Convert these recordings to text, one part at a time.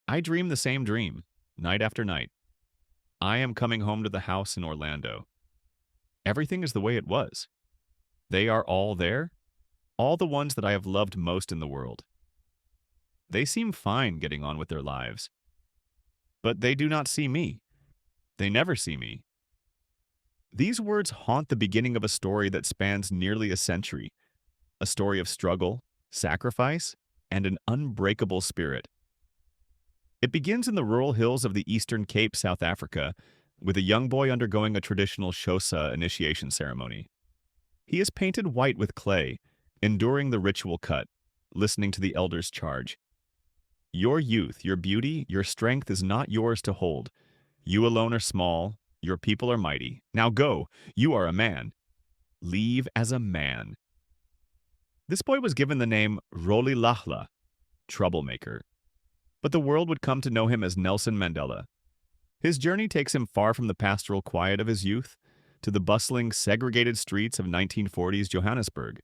I dream the same dream, night after night. I am coming home to the house in Orlando. Everything is the way it was. They are all there, all the ones that I have loved most in the world. They seem fine getting on with their lives. But they do not see me. They never see me. These words haunt the beginning of a story that spans nearly a century, a story of struggle, sacrifice, and an unbreakable spirit. It begins in the rural hills of the Eastern Cape, South Africa, with a young boy undergoing a traditional Xhosa initiation ceremony. He is painted white with clay, enduring the ritual cut, listening to the elders' charge. Your youth, your beauty, your strength is not yours to hold. You alone are small, your people are mighty. Now go, you are a man. Leave as a man. This boy was given the name Rolihlahla, troublemaker. But the world would come to know him as Nelson Mandela. His journey takes him far from the pastoral quiet of his youth to the bustling, segregated streets of 1940s Johannesburg.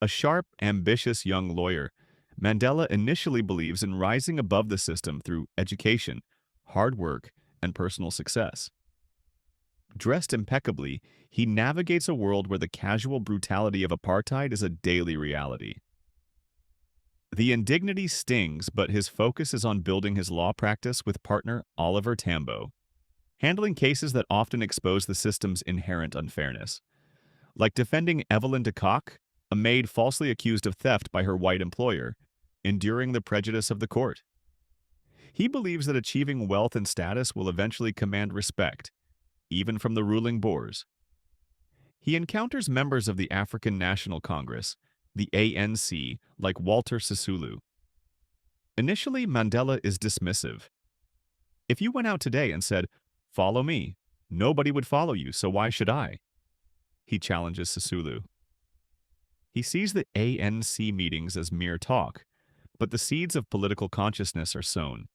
A sharp, ambitious young lawyer, Mandela initially believes in rising above the system through education, hard work, and personal success. Dressed impeccably, he navigates a world where the casual brutality of apartheid is a daily reality. The indignity stings, but his focus is on building his law practice with partner Oliver Tambo, handling cases that often expose the system's inherent unfairness, like defending Evelyn de Kock, a maid falsely accused of theft by her white employer, enduring the prejudice of the court. He believes that achieving wealth and status will eventually command respect, even from the ruling Boers. He encounters members of the African National Congress, the ANC, like Walter Sisulu. Initially, Mandela is dismissive. If you went out today and said, "Follow me," nobody would follow you, so why should I? He challenges Sisulu. He sees the ANC meetings as mere talk, but the seeds of political consciousness are sown.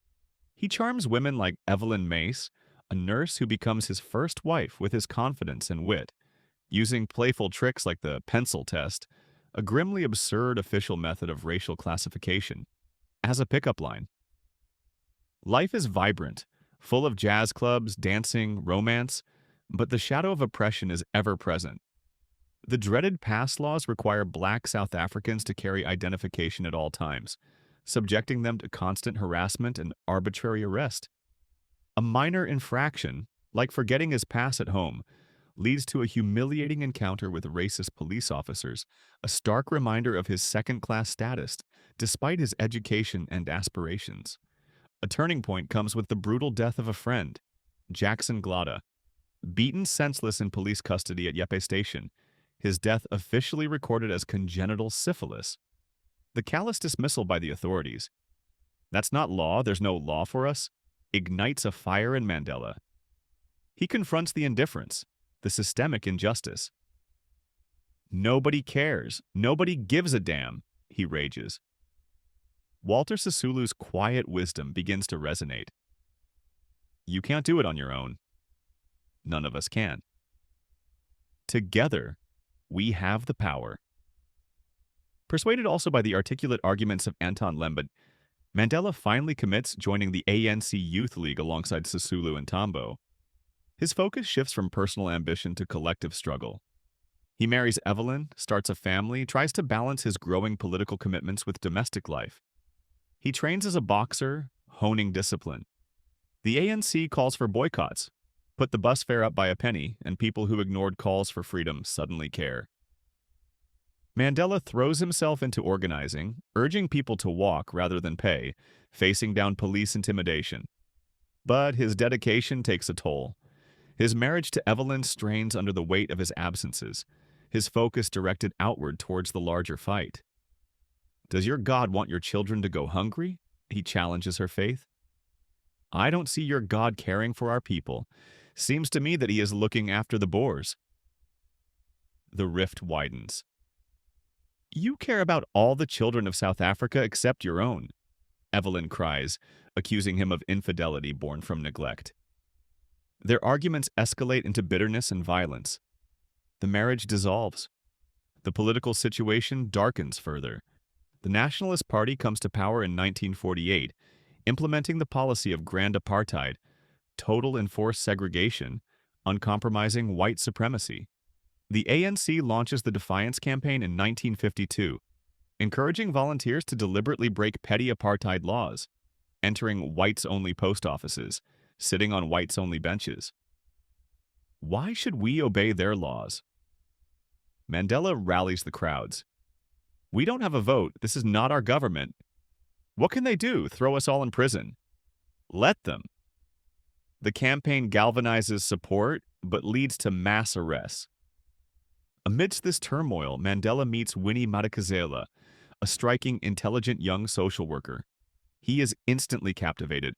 He charms women like Evelyn Mace, a nurse who becomes his first wife with his confidence and wit, using playful tricks like the pencil test, a grimly absurd official method of racial classification, as a pickup line. Life is vibrant, full of jazz clubs, dancing, romance, but the shadow of oppression is ever present. The dreaded pass laws require black South Africans to carry identification at all times, subjecting them to constant harassment and arbitrary arrest. A minor infraction, like forgetting his pass at home, leads to a humiliating encounter with racist police officers, a stark reminder of his second-class status, despite his education and aspirations. A turning point comes with the brutal death of a friend, Jackson Glada, beaten senseless in police custody at Yepe Station, his death officially recorded as congenital syphilis. The callous dismissal by the authorities, "That's not law, there's no law for us," ignites a fire in Mandela. He confronts the indifference, the systemic injustice. "Nobody cares. Nobody gives a damn," he rages. Walter Sisulu's quiet wisdom begins to resonate. You can't do it on your own. None of us can. Together, we have the power. Persuaded also by the articulate arguments of Anton Lembed, Mandela finally commits joining the ANC Youth League alongside Sisulu and Tambo. His focus shifts from personal ambition to collective struggle. He marries Evelyn, starts a family, tries to balance his growing political commitments with domestic life. He trains as a boxer, honing discipline. The ANC calls for boycotts, put the bus fare up by a penny, and people who ignored calls for freedom suddenly care. Mandela throws himself into organizing, urging people to walk rather than pay, facing down police intimidation. But his dedication takes a toll. His marriage to Evelyn strains under the weight of his absences, his focus directed outward towards the larger fight. "Does your God want your children to go hungry?" he challenges her faith. "I don't see your God caring for our people. Seems to me that he is looking after the Boers." The rift widens. "You care about all the children of South Africa except your own," Evelyn cries, accusing him of infidelity born from neglect. Their arguments escalate into bitterness and violence. The marriage dissolves. The political situation darkens further. The Nationalist Party comes to power in 1948, implementing the policy of grand apartheid, total enforced segregation, uncompromising white supremacy. The ANC launches the Defiance Campaign in 1952, encouraging volunteers to deliberately break petty apartheid laws, entering whites-only post offices, sitting on whites-only benches. Why should we obey their laws? Mandela rallies the crowds. We don't have a vote. This is not our government. What can they do? Throw us all in prison? Let them. The campaign galvanizes support, but leads to mass arrests. Amidst this turmoil, Mandela meets Winnie Madikizela, a striking, intelligent young social worker. He is instantly captivated.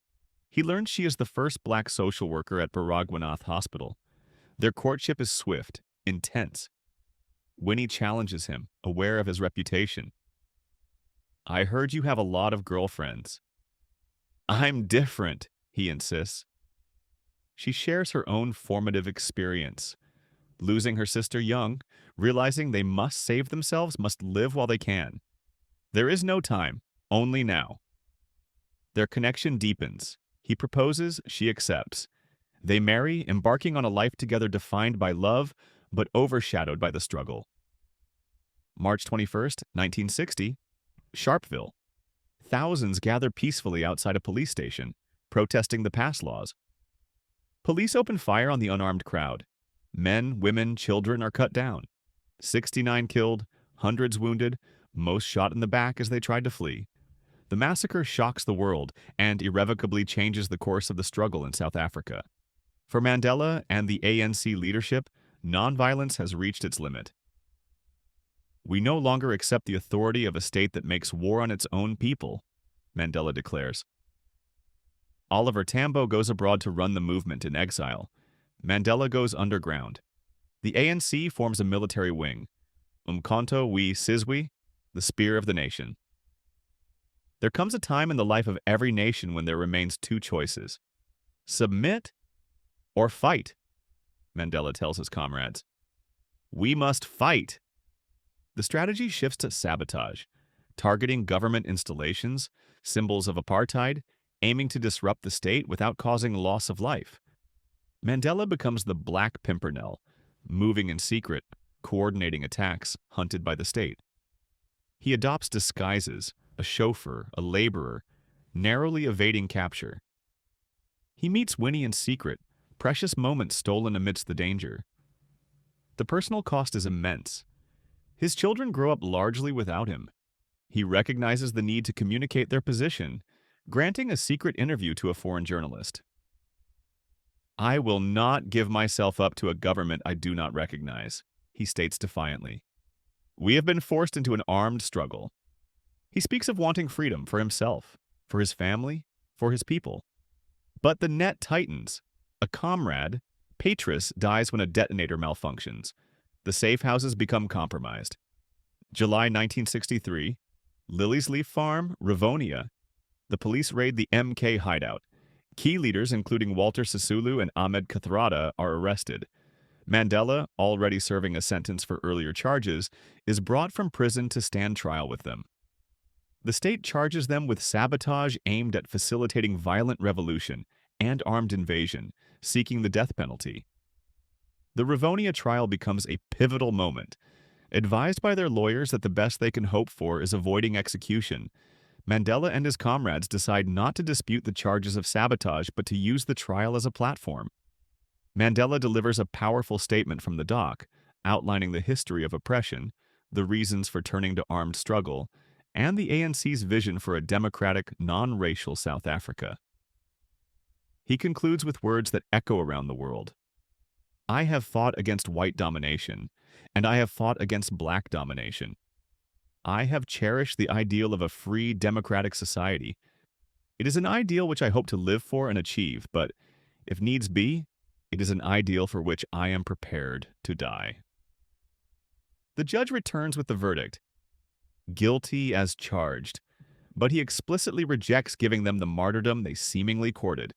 He learns she is the first black social worker at Baragwanath Hospital. Their courtship is swift, intense. Winnie challenges him, aware of his reputation. I heard you have a lot of girlfriends. I'm different, he insists. She shares her own formative experience. Losing her sister young, realizing they must save themselves, must live while they can. There is no time, only now. Their connection deepens. He proposes, she accepts. They marry, embarking on a life together defined by love, but overshadowed by the struggle. March 21st, 1960, Sharpeville. Thousands gather peacefully outside a police station, protesting the pass laws. Police open fire on the unarmed crowd. Men, women, children are cut down. 69 killed, hundreds wounded, most shot in the back as they tried to flee. The massacre shocks the world and irrevocably changes the course of the struggle in South Africa. For Mandela and the ANC leadership, nonviolence has reached its limit. We no longer accept the authority of a state that makes war on its own people, Mandela declares. Oliver Tambo goes abroad to run the movement in exile. Mandela goes underground. The ANC forms a military wing, Umkhonto we Sizwe, the spear of the nation. There comes a time in the life of every nation when there remains two choices: submit or fight, Mandela tells his comrades. We must fight. The strategy shifts to sabotage, targeting government installations, symbols of apartheid, aiming to disrupt the state without causing loss of life. Mandela becomes the Black Pimpernel, moving in secret, coordinating attacks, hunted by the state. He adopts disguises, a chauffeur, a laborer, narrowly evading capture. He meets Winnie in secret, precious moments stolen amidst the danger. The personal cost is immense. His children grow up largely without him. He recognizes the need to communicate their position, granting a secret interview to a foreign journalist. I will not give myself up to a government I do not recognize, he states defiantly. We have been forced into an armed struggle. He speaks of wanting freedom for himself, for his family, for his people. But the net tightens. A comrade, Idris, dies when a detonator malfunctions. The safe houses become compromised. July 1963, Lily's Leaf Farm, Rivonia. The police raid the MK hideout. Key leaders, including Walter Sisulu and Ahmed Kathrada, are arrested. Mandela, already serving a sentence for earlier charges, is brought from prison to stand trial with them. The state charges them with sabotage aimed at facilitating violent revolution and armed invasion, seeking the death penalty. The Rivonia trial becomes a pivotal moment. Advised by their lawyers that the best they can hope for is avoiding execution, Mandela and his comrades decide not to dispute the charges of sabotage but to use the trial as a platform. Mandela delivers a powerful statement from the dock, outlining the history of oppression, the reasons for turning to armed struggle, and the ANC's vision for a democratic, non-racial South Africa. He concludes with words that echo around the world. I have fought against white domination, and I have fought against black domination. I have cherished the ideal of a free, democratic society. It is an ideal which I hope to live for and achieve, but, if needs be, it is an ideal for which I am prepared to die. The judge returns with the verdict, guilty as charged, but he explicitly rejects giving them the martyrdom they seemingly courted.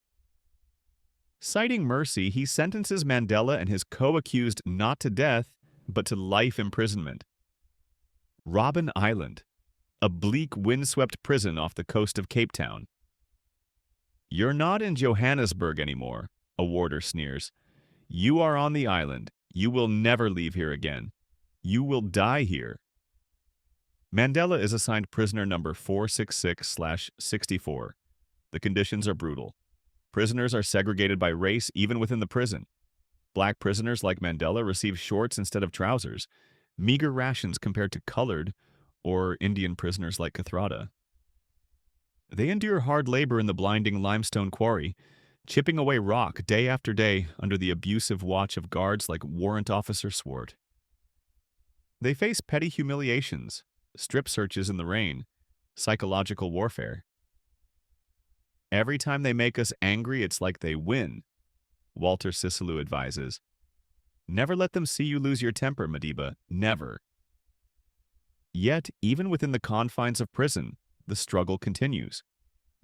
Citing mercy, he sentences Mandela and his co-accused not to death, but to life imprisonment. Robben Island, a bleak, windswept prison off the coast of Cape Town. "You're not in Johannesburg anymore," a warder sneers. "You are on the island. You will never leave here again. You will die here." Mandela is assigned prisoner number 466/64. The conditions are brutal. Prisoners are segregated by race even within the prison. Black prisoners like Mandela receive shorts instead of trousers, meager rations compared to colored or Indian prisoners like Kathrada. They endure hard labor in the blinding limestone quarry, chipping away rock day after day under the abusive watch of guards like Warrant Officer Swart. They face petty humiliations, strip searches in the rain, psychological warfare. "Every time they make us angry, it's like they win," Walter Sisulu advises. "Never let them see you lose your temper, Madiba, never." Yet, even within the confines of prison, the struggle continues.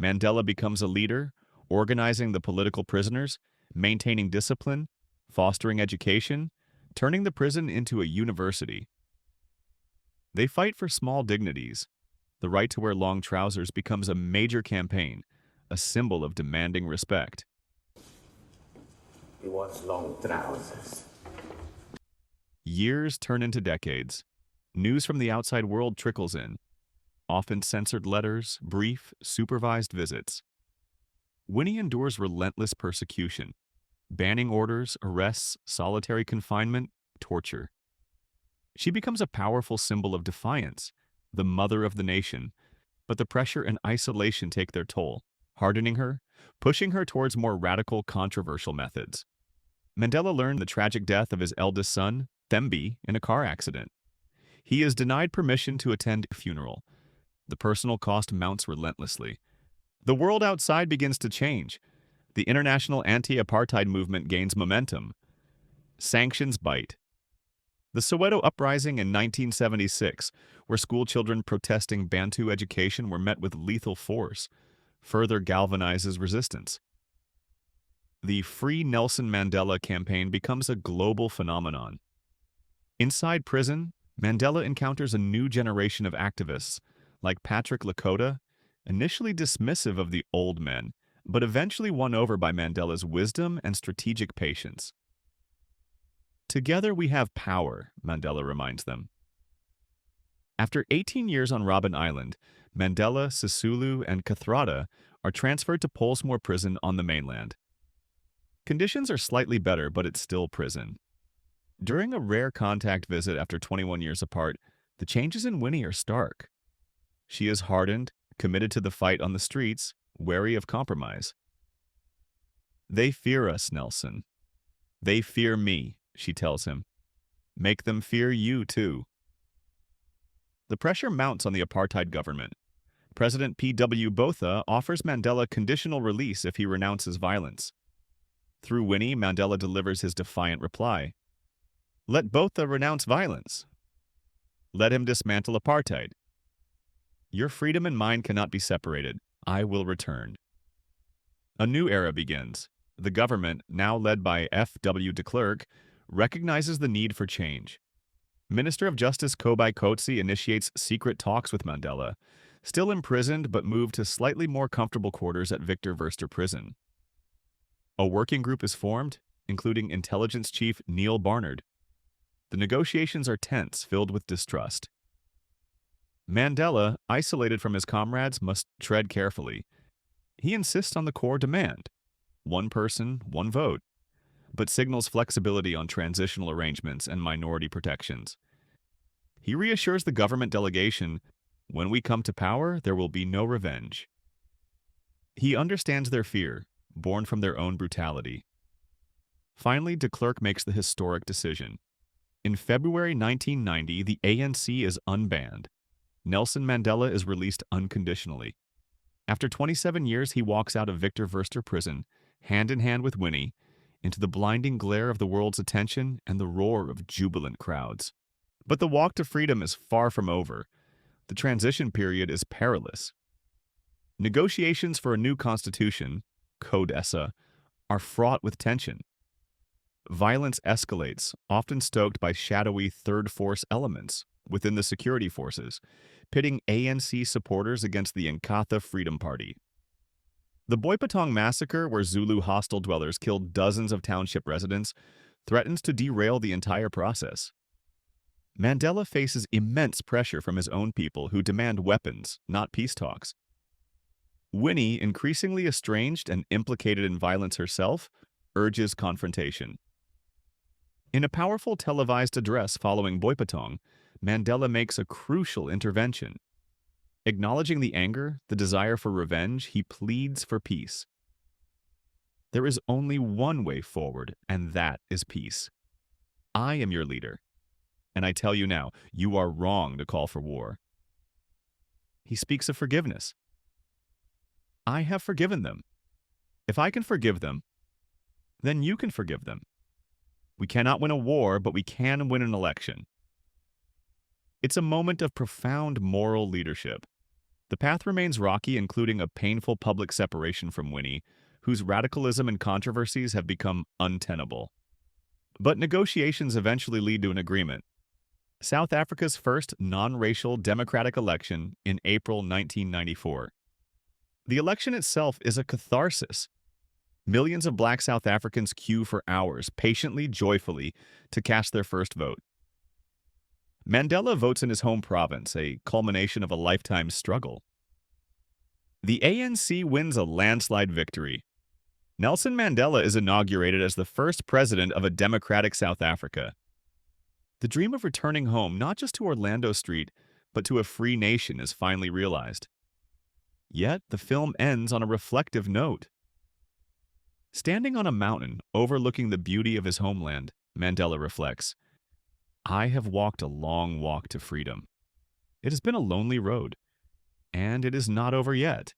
Mandela becomes a leader, organizing the political prisoners, maintaining discipline, fostering education, turning the prison into a university. They fight for small dignities. The right to wear long trousers becomes a major campaign, a symbol of demanding respect. He wants long trousers. Years turn into decades. News from the outside world trickles in, often censored letters, brief, supervised visits. Winnie endures relentless persecution, banning orders, arrests, solitary confinement, torture. She becomes a powerful symbol of defiance, the mother of the nation, but the pressure and isolation take their toll, hardening her, pushing her towards more radical, controversial methods. Mandela learned the tragic death of his eldest son, Thembi, in a car accident. He is denied permission to attend a funeral. The personal cost mounts relentlessly. The world outside begins to change. The international anti-apartheid movement gains momentum. Sanctions bite. The Soweto uprising in 1976, where schoolchildren protesting Bantu education were met with lethal force, further galvanizes resistance. The Free Nelson Mandela campaign becomes a global phenomenon. Inside prison, Mandela encounters a new generation of activists, like Patrick Lakota, initially dismissive of the old men, but eventually won over by Mandela's wisdom and strategic patience. "Together we have power," Mandela reminds them. After 18 years on Robben Island, Mandela, Sisulu, and Kathrada are transferred to Pollsmoor Prison on the mainland. Conditions are slightly better, but it's still prison. During a rare contact visit after 21 years apart, the changes in Winnie are stark. She is hardened, committed to the fight on the streets, wary of compromise. "They fear us, Nelson. They fear me," she tells him. "Make them fear you, too." The pressure mounts on the apartheid government. President P.W. Botha offers Mandela conditional release if he renounces violence. Through Winnie, Mandela delivers his defiant reply. "Let Botha renounce violence. Let him dismantle apartheid. Your freedom and mine cannot be separated. I will return." A new era begins. The government, now led by F.W. de Klerk, recognizes the need for change. Minister of Justice Kobai Kotze initiates secret talks with Mandela, still imprisoned but moved to slightly more comfortable quarters at Victor Verster Prison. A working group is formed, including intelligence chief Neil Barnard. The negotiations are tense, filled with distrust. Mandela, isolated from his comrades, must tread carefully. He insists on the core demand: one person, one vote, but signals flexibility on transitional arrangements and minority protections. He reassures the government delegation, "When we come to power, there will be no revenge." He understands their fear, born from their own brutality. Finally, de Klerk makes the historic decision. In February 1990, the ANC is unbanned. Nelson Mandela is released unconditionally. After 27 years, he walks out of Victor Verster Prison, hand in hand with Winnie, into the blinding glare of the world's attention and the roar of jubilant crowds. But the walk to freedom is far from over. The transition period is perilous. Negotiations for a new constitution, Code Essa, are fraught with tension. Violence escalates, often stoked by shadowy third force elements within the security forces, pitting ANC supporters against the Inkatha Freedom Party. The Boipatong massacre, where Zulu hostile dwellers killed dozens of township residents, threatens to derail the entire process. Mandela faces immense pressure from his own people who demand weapons, not peace talks. Winnie, increasingly estranged and implicated in violence herself, urges confrontation. In a powerful televised address following Boipatong, Mandela makes a crucial intervention. Acknowledging the anger, the desire for revenge, he pleads for peace. There is only one way forward, and that is peace. I am your leader, and I tell you now, you are wrong to call for war. He speaks of forgiveness. I have forgiven them. If I can forgive them, then you can forgive them. We cannot win a war, but we can win an election. It's a moment of profound moral leadership. The path remains rocky, including a painful public separation from Winnie, whose radicalism and controversies have become untenable. But negotiations eventually lead to an agreement. South Africa's first non-racial democratic election in April 1994. The election itself is a catharsis. Millions of black South Africans queue for hours, patiently, joyfully, to cast their first vote. Mandela votes in his home province, a culmination of a lifetime struggle. The ANC wins a landslide victory. Nelson Mandela is inaugurated as the first president of a democratic South Africa. The dream of returning home, not just to Orlando Street, but to a free nation, is finally realized. Yet, the film ends on a reflective note. Standing on a mountain overlooking the beauty of his homeland, Mandela reflects, I have walked a long walk to freedom. It has been a lonely road, and it is not over yet.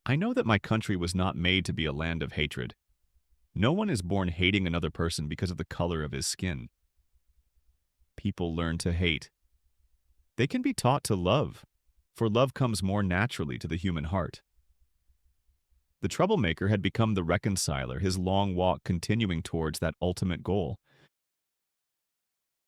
I know that my country was not made to be a land of hatred. No one is born hating another person because of the color of his skin. People learn to hate. They can be taught to love, for love comes more naturally to the human heart. The troublemaker had become the reconciler, his long walk continuing towards that ultimate goal.